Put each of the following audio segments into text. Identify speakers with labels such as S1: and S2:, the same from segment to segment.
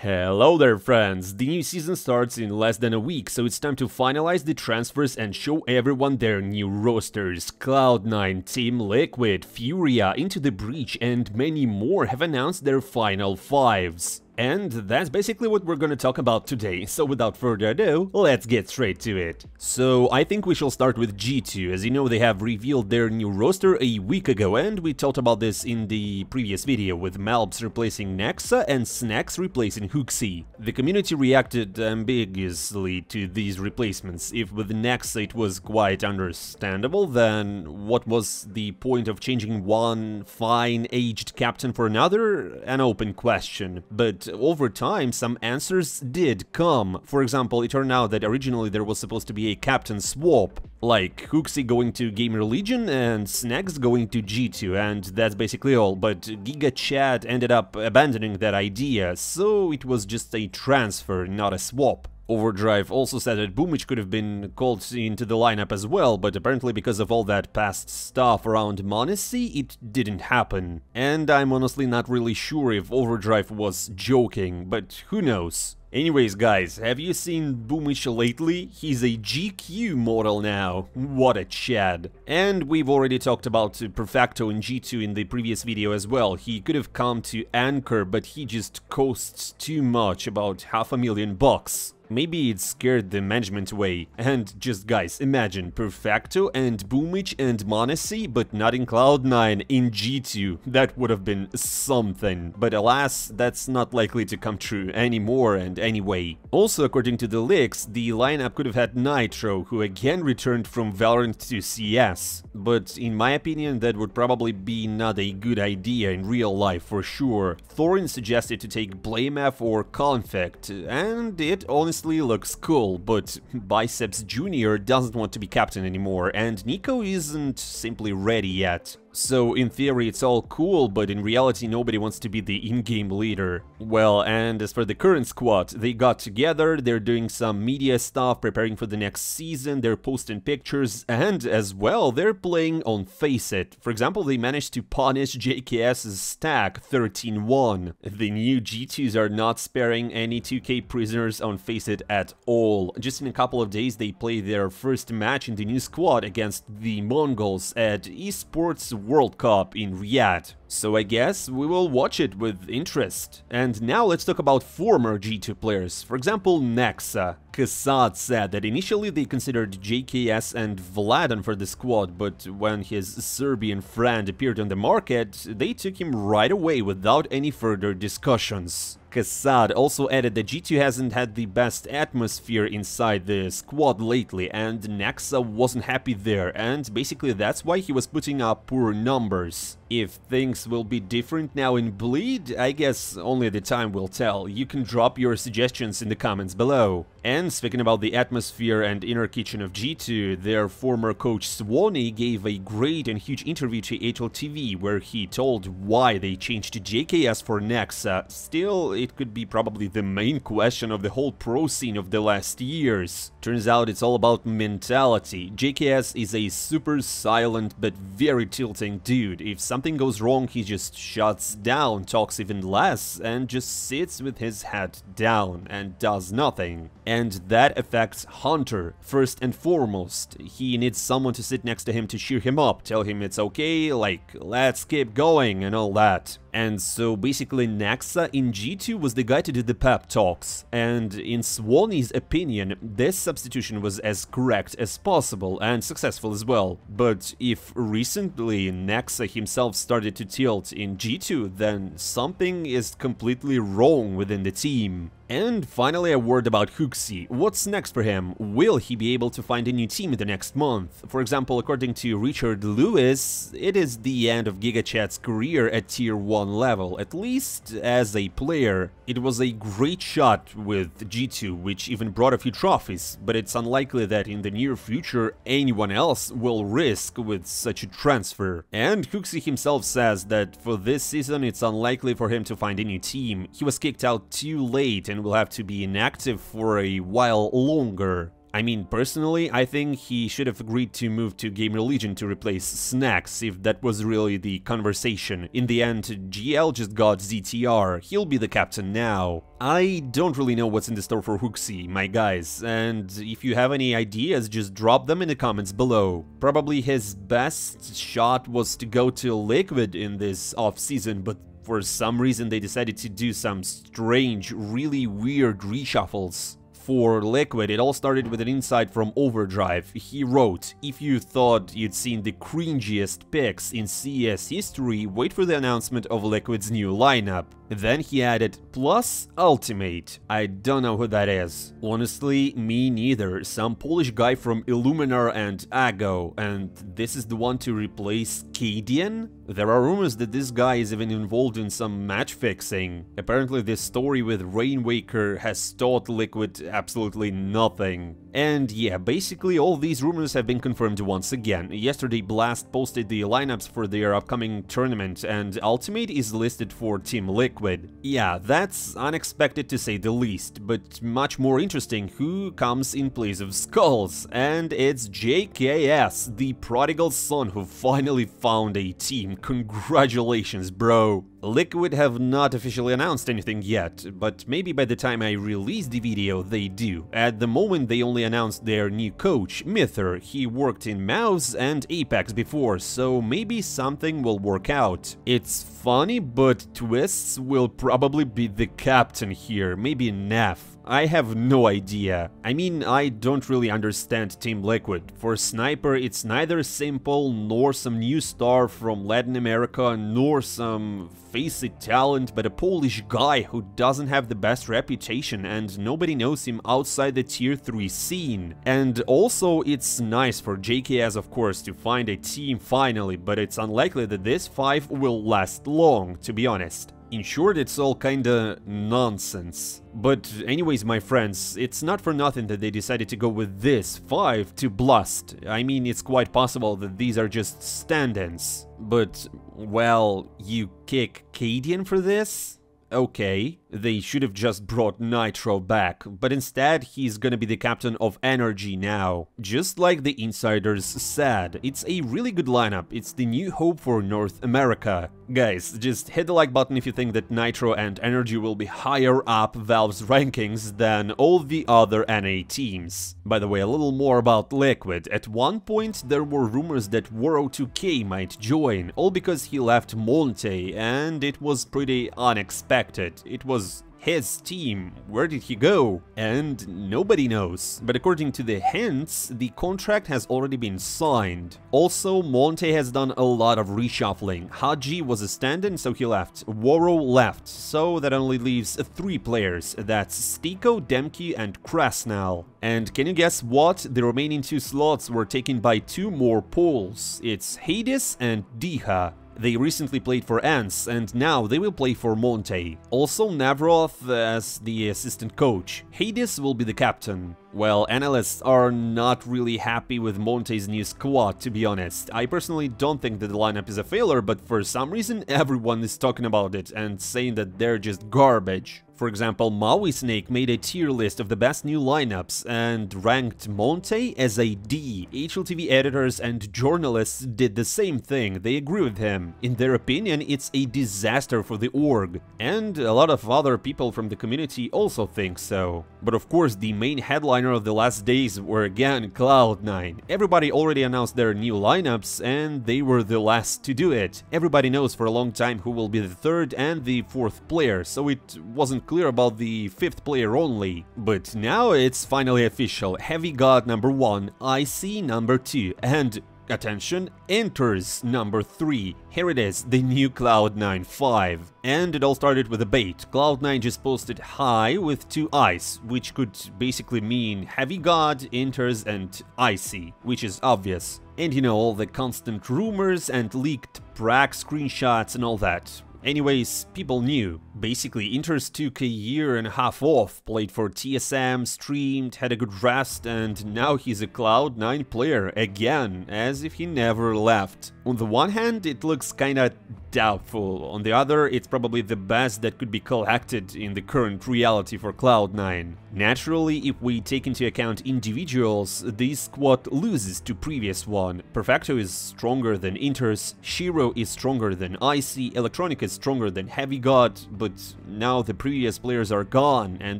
S1: Hello there friends, the new season starts in less than a week, so it's time to finalize the transfers and show everyone their new rosters. Cloud9, Team Liquid, Furia, Into the Breach and many more have announced their final fives. And that's basically what we're gonna talk about today, so without further ado, let's get straight to it. So I think we shall start with G2, as you know they have revealed their new roster a week ago, and we talked about this in the previous video, with Malbs replacing Nexa and Snax replacing Hooksy. The community reacted ambiguously to these replacements. If with Nexa it was quite understandable, then what was the point of changing one fine aged captain for another? An open question, but over time, some answers did come. For example, it turned out that originally there was supposed to be a captain swap, like Hooksy going to Gamer Legion and Snax going to G2, and that's basically all, but Giga Chat ended up abandoning that idea, so it was just a transfer, not a swap. Overdrive also said that Boomich could have been called into the lineup as well, but apparently because of all that past stuff around Monte, it didn't happen. And I'm honestly not really sure if Overdrive was joking, but who knows. Anyways guys, have you seen Boomich lately? He's a GQ model now, what a chad. And we've already talked about Perfecto in G2 in the previous video as well. He could have come to Anchor, but he just costs too much, about $500,000. Maybe it scared the management away. And just guys, imagine Perfecto and Boomich and Monte, but not in Cloud9, in G2. That would have been something. But alas, that's not likely to come true anymore and anyway. Also, according to the leaks, the lineup could have had Nitro, who again returned from Valorant to CS. But in my opinion, that would probably be not a good idea in real life for sure. Thorin suggested to take BlameF or Conflict, and it honestly looks cool, but Biceps Jr. doesn't want to be captain anymore, and Nico isn't simply ready yet. So in theory it's all cool, but in reality nobody wants to be the in-game leader. Well, and as for the current squad, they got together, they're doing some media stuff, preparing for the next season, they're posting pictures, and as well, they're playing on Faceit. For example, they managed to punish JKS's stack 13-1. The new G2s are not sparing any 2K prisoners on Faceit at all. Just in a couple of days they play their first match in the new squad against the Mongols at Esports World Cup in Riyadh. So I guess we will watch it with interest. And now let's talk about former G2 players. For example, Nexa. Kassad said that initially they considered JKS and Vladan for the squad, but when his Serbian friend appeared on the market, they took him right away without any further discussions. Kassad also added that G2 hasn't had the best atmosphere inside the squad lately, and Nexa wasn't happy there, and basically that's why he was putting up poor numbers. If things will be different now in Bleed, I guess only the time will tell. You can drop your suggestions in the comments below. And speaking about the atmosphere and inner kitchen of G2, their former coach Swanee gave a great and huge interview to HLTV where he told why they changed to JKS for Nexa. Still, it could be probably the main question of the whole pro scene of the last years. Turns out it's all about mentality. JKS is a super silent but very tilting dude. If something goes wrong, he just shuts down, talks even less, and just sits with his head down and does nothing. And that affects Hunter, first and foremost. He needs someone to sit next to him to cheer him up, tell him it's okay, like, let's keep going and all that. And so basically Nexa in G2 was the guy to do the pep talks, and in Swanee's opinion, this substitution was as correct as possible and successful as well. But if recently Nexa himself started to tilt in G2, then something is completely wrong within the team. And finally a word about Hooksy. What's next for him? Will he be able to find a new team in the next month? For example, according to Richard Lewis, it is the end of GigaChat's career at tier 1 level, at least as a player. It was a great shot with G2, which even brought a few trophies, but it's unlikely that in the near future anyone else will risk with such a transfer. And Hooksy himself says that for this season it's unlikely for him to find a new team. He was kicked out too late and will have to be inactive for a while longer. I mean, personally, I think he should have agreed to move to Gamer Legion to replace Snacks, if that was really the conversation. In the end, GL just got ZTR, he'll be the captain now. I don't really know what's in the store for Hooksy, my guys, and if you have any ideas, just drop them in the comments below. Probably his best shot was to go to Liquid in this off-season, but for some reason they decided to do some strange, really weird reshuffles. For Liquid, it all started with an insight from Overdrive. He wrote, "If you thought you'd seen the cringiest picks in CS history, wait for the announcement of Liquid's new lineup." Then he added, "plus Ultimate." I don't know who that is. Honestly, me neither. Some Polish guy from Illuminar and Ago, and this is the one to replace Cadian? There are rumors that this guy is even involved in some match fixing. Apparently this story with Rainwaker has taught Liquid absolutely nothing. And yeah, basically all these rumors have been confirmed once again. Yesterday Blast posted the lineups for their upcoming tournament, and Ultimate is listed for Team Liquid. Yeah, that's unexpected to say the least, but much more interesting who comes in place of Skulls, and it's JKS, the prodigal son who finally found a team. Congratulations, bro! Liquid have not officially announced anything yet, but maybe by the time I release the video they do. At the moment they only announced their new coach, Mither. He worked in Mouse and Apex before, so maybe something will work out. It's funny, but Twists will probably be the captain here, maybe Nav. I have no idea. I mean, I don't really understand Team Liquid. For Sniper, it's neither simple, nor some new star from Latin America, nor some face-it talent, but a Polish guy who doesn't have the best reputation and nobody knows him outside the tier 3 scene. And also, it's nice for JKS, of course, to find a team finally, but it's unlikely that this 5 will last long, to be honest. In short, it's all kinda nonsense. But anyways, my friends, it's not for nothing that they decided to go with this 5 to Blast. I mean, it's quite possible that these are just stand-ins. But, well, you kick Cadian for this? Okay, they should have just brought Nitro back, but instead he's gonna be the captain of Energy now. Just like the insiders said, it's a really good lineup, it's the new hope for North America. Guys, just hit the like button if you think that Nitro and Energy will be higher up Valve's rankings than all the other NA teams. By the way, a little more about Liquid. At one point there were rumors that Waro2K might join, all because he left Monte, and it was pretty unexpected. It was his team. Where did he go? And nobody knows. But according to the hints, the contract has already been signed. Also, Monte has done a lot of reshuffling. Haji was a stand-in, so he left. Waro left, so that only leaves 3 players. That's Stiko, Demki, and Krasnal. And can you guess what? The remaining 2 slots were taken by 2 more Poles. It's Hades and Diha. They recently played for Ants, and now they will play for Monte. Also Navroth as the assistant coach. Hades will be the captain. Well, analysts are not really happy with Monte's new squad, to be honest. I personally don't think that the lineup is a failure, but for some reason everyone is talking about it and saying that they're just garbage. For example, Maui Snake made a tier list of the best new lineups and ranked Monte as a D. HLTV editors and journalists did the same thing, they agree with him. In their opinion, it's a disaster for the org. And a lot of other people from the community also think so. But of course, the main headliner of the last days were again Cloud9. Everybody already announced their new lineups, and they were the last to do it. Everybody knows for a long time who will be the 3rd and the 4th player, so it wasn't clear about the 5th player only. But now it's finally official. Heavy God number 1, IC number 2, and attention, enters number 3. Here it is, the new Cloud9 5. And it all started with a bait. Cloud9 just posted hi with 2 I's, which could basically mean Heavy God, enters, and Icy, which is obvious. And you know, all the constant rumors and leaked brag screenshots and all that. Anyways, people knew. Basically, Inters took a year and a half off, played for TSM, streamed, had a good rest, and now he's a Cloud9 player again, as if he never left. On the one hand, it looks kinda doubtful. On the other, it's probably the best that could be collected in the current reality for Cloud9. Naturally, if we take into account individuals, this squad loses to previous one. Perfecto is stronger than Inters, Shiro is stronger than Icy, Electronic is stronger than Heavy God, but now the previous players are gone, and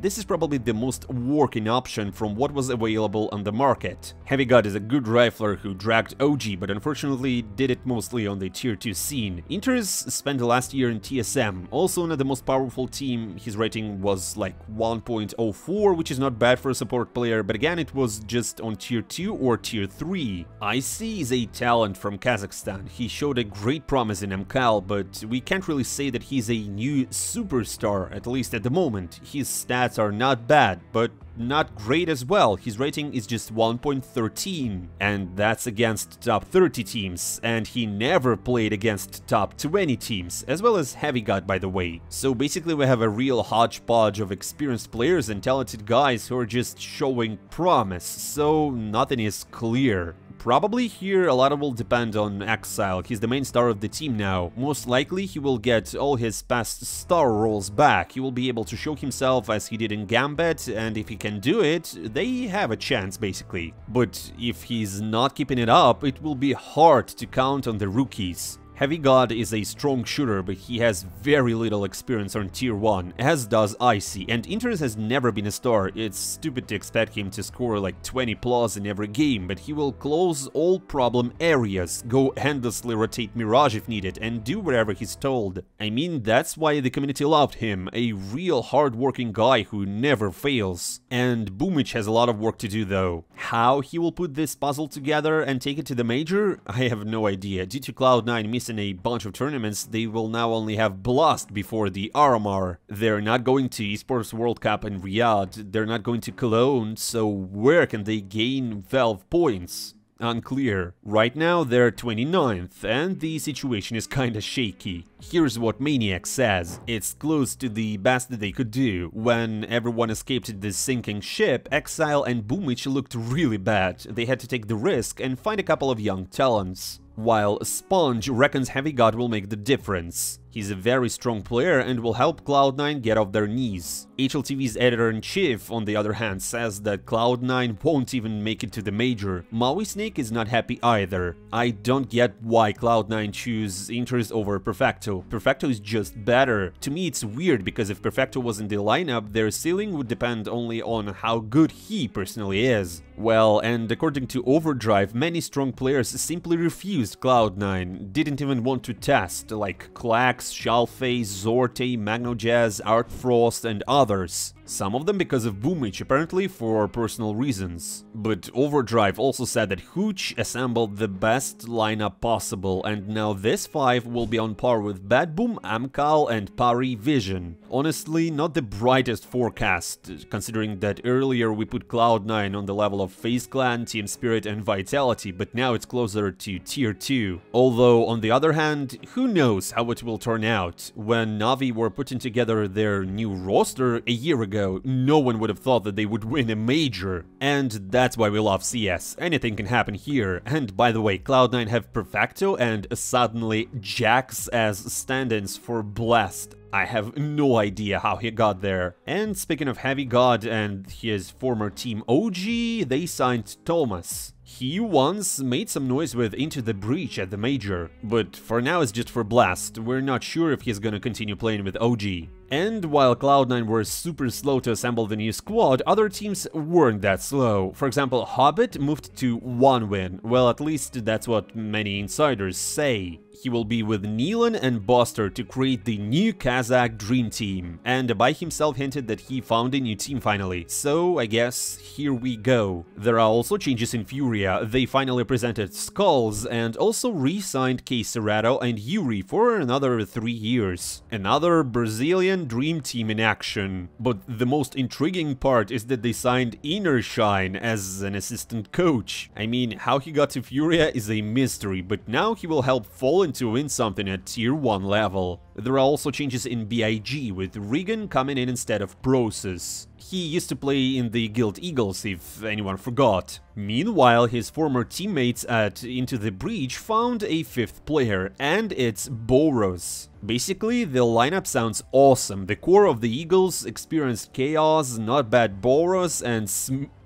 S1: this is probably the most working option from what was available on the market. Heavy God is a good rifler who dragged OG, but unfortunately did it mostly on the tier 2 scene. Inters spent the last year in TSM, also not the most powerful team. His rating was like 1.04, which is not bad for a support player, but again it was just on tier 2 or tier 3. Icy is a talent from Kazakhstan. He showed a great promise in MKAL, but we can't really say that he's a new superstar, at least at the moment. His stats are not bad, but not great as well. His rating is just 1.13, and that's against top 30 teams, and he never played against top 20 teams, as well as Heavy God, by the way. So basically we have a real hodgepodge of experienced players and talented guys who are just showing promise, so nothing is clear. Probably here a lot will depend on Exile. He's the main star of the team now. Most likely he will get all his past star roles back. He will be able to show himself as he did in Gambit, and if he can do it, they have a chance basically. But if he's not keeping it up, it will be hard to count on the rookies. Heavy God is a strong shooter, but he has very little experience on tier 1, as does Icy, and Inters has never been a star. It's stupid to expect him to score like 20 plus in every game, but he will close all problem areas, go endlessly rotate Mirage if needed, and do whatever he's told. I mean, that's why the community loved him, a real hard-working guy who never fails. And Boomich has a lot of work to do though. How he will put this puzzle together and take it to the major? I have no idea. Due to Cloud9 missing a bunch of tournaments, they will now only have Blast before the RMR. They're not going to Esports World Cup in Riyadh, they're not going to Cologne, so where can they gain Valve points? Unclear. Right now they're 29th, and the situation is kinda shaky. Here's what Maniac says. It's close to the best that they could do. When everyone escaped the sinking ship, Exile and Boomich looked really bad. They had to take the risk and find a couple of young talents. While Sponge reckons Heavy God will make the difference. He's a very strong player and will help Cloud9 get off their knees. HLTV's editor-in-chief, on the other hand, says that Cloud9 won't even make it to the major. Maui Snake is not happy either. I don't get why Cloud9 choose Inters over Perfecto. Perfecto is just better. To me it's weird, because if Perfecto was in the lineup, their ceiling would depend only on how good he personally is. Well, and according to Overdrive, many strong players simply refused Cloud9, didn't even want to test, like Klax, Shalface, Zorte, MagnoJazz, Artfrost, and others. Some of them because of Boomich, apparently for personal reasons. But Overdrive also said that Hooch assembled the best lineup possible, and now this 5 will be on par with Bad Boom, Amkal, and Pari Vision. Honestly, not the brightest forecast, considering that earlier we put Cloud9 on the level of FaZe Clan, Team Spirit, and Vitality, but now it's closer to tier 2. Although, on the other hand, who knows how it will turn out. When NAVI were putting together their new roster a year ago, no one would have thought that they would win a major. And that's why we love CS. Anything can happen here. And by the way, Cloud9 have Perfecto and suddenly Jax as stand-ins for Blast. I have no idea how he got there. And speaking of Heavy God and his former team OG, they signed Thomas. He once made some noise with Into the Breach at the major, but for now it's just for Blast. We're not sure if he's gonna continue playing with OG. And while Cloud9 were super slow to assemble the new squad, other teams weren't that slow. For example, Hobbit moved to 1 win. Well, at least that's what many insiders say. He will be with Neelan and Buster to create the new Kazakh Dream Team. And Abai himself hinted that he found a new team finally. So, I guess, here we go. There are also changes in Furia. They finally presented Skulls and also re-signed K Serrato and Yuri for another 3 years. Another Brazilian Dream Team in action. But the most intriguing part is that they signed Innershine as an assistant coach. I mean, how he got to Furia is a mystery, but now he will help Fallen want to win something at tier 1 level. There are also changes in BIG, with Regan coming in instead of Process. He used to play in the Guild Eagles, if anyone forgot. Meanwhile, his former teammates at Into the Breach found a 5th player, and it's Boros. Basically, the lineup sounds awesome. The core of the Eagles experienced Chaos, Not Bad Boros, and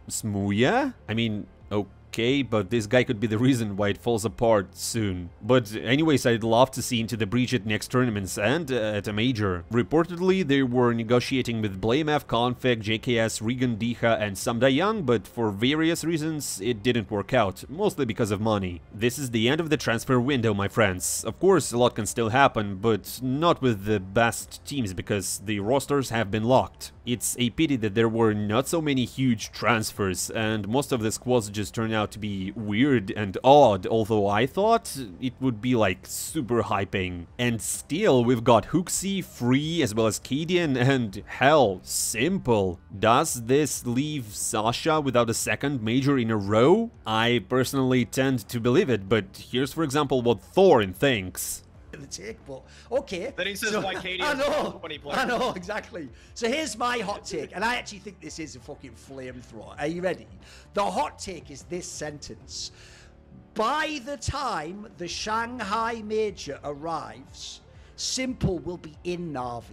S1: Smuya? I mean, okay, but this guy could be the reason why it falls apart soon. But anyways, I'd love to see Into the Breach at next tournaments and at a major. Reportedly, they were negotiating with BlameF, Config, JKS, Regan, Diha, and Samda Young, but for various reasons it didn't work out, mostly because of money. This is the end of the transfer window, my friends. Of course, a lot can still happen, but not with the best teams, because the rosters have been locked. It's a pity that there were not so many huge transfers, and most of the squads just turned out to be weird and odd, although I thought it would be like super hyping. And still, we've got Hooksy, Free, as well as Cadian, and hell, Simple. Does this leave Sasha without a second major in a row? I personally tend to believe it, but here's for example what Thorin thinks.
S2: The take, but okay.
S3: Then he says why Katie
S2: I know,
S3: when he plays.
S2: I know, exactly. So here's my hot take, and I actually think this is a fucking flamethrower. Are you ready? The hot take is this sentence. By the time the Shanghai Major arrives, Simple will be in NAVI.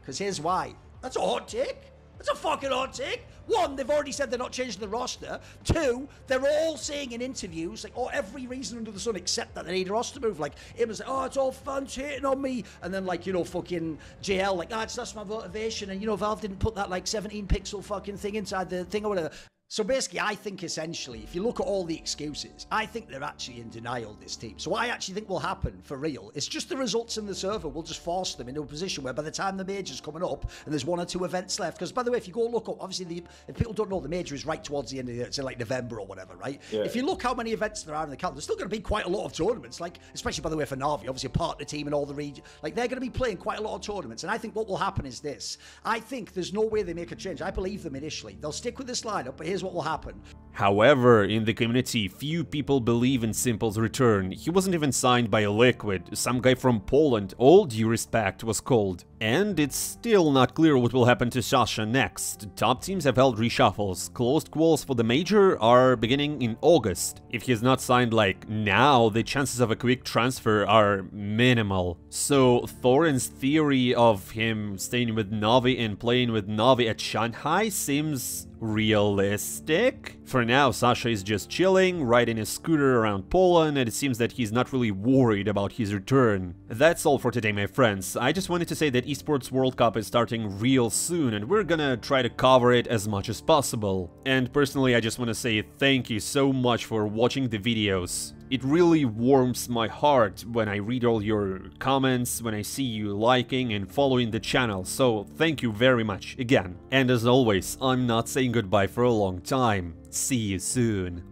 S2: Because here's why. That's a hot take. That's a fucking hot take. One, they've already said they're not changing the roster. Two, they're all saying in interviews, like, oh, every reason under the sun except that they need a roster move. Like, it was like, oh, it's all fans hating on me. And then, like, you know, fucking JL, like, ah, that's my motivation. And, you know, Valve didn't put that, like, 17 pixel fucking thing inside the thing or whatever. So basically, I think essentially, if you look at all the excuses, I think they're actually in denial, this team. So what I actually think will happen, for real, it's just the results in the server will just force them into a position where by the time the major's coming up, and there's 1 or 2 events left, because by the way, if you go look up, obviously, if people don't know, the major is right towards the end of the year, it's in like November or whatever, right? Yeah. If you look how many events there are in the calendar, there's still going to be quite a lot of tournaments, like, especially by the way for NAVI, obviously a partner team and all the region, like they're going to be playing quite a lot of tournaments, and I think what will happen is this. I think there's no way they make a change. I believe them initially. They'll stick with this lineup, but here's what will happen.
S1: However, in the community, few people believe in Simple's return. He wasn't even signed by Liquid. Some guy from Poland, all due respect, was called. And it's still not clear what will happen to Sasha next. Top teams have held reshuffles. Closed calls for the major are beginning in August. If he's not signed like now, the chances of a quick transfer are minimal. So Thorin's theory of him staying with Navi and playing with Navi at Shanghai seems realistic? For now, Sasha is just chilling, riding his scooter around Poland, and it seems that he's not really worried about his return. That's all for today, my friends. I just wanted to say that Esports World Cup is starting real soon, and we're gonna try to cover it as much as possible. And personally, I just want to say thank you so much for watching the videos. It really warms my heart when I read all your comments, when I see you liking and following the channel, so thank you very much again. And as always, I'm not saying goodbye for a long time. See you soon.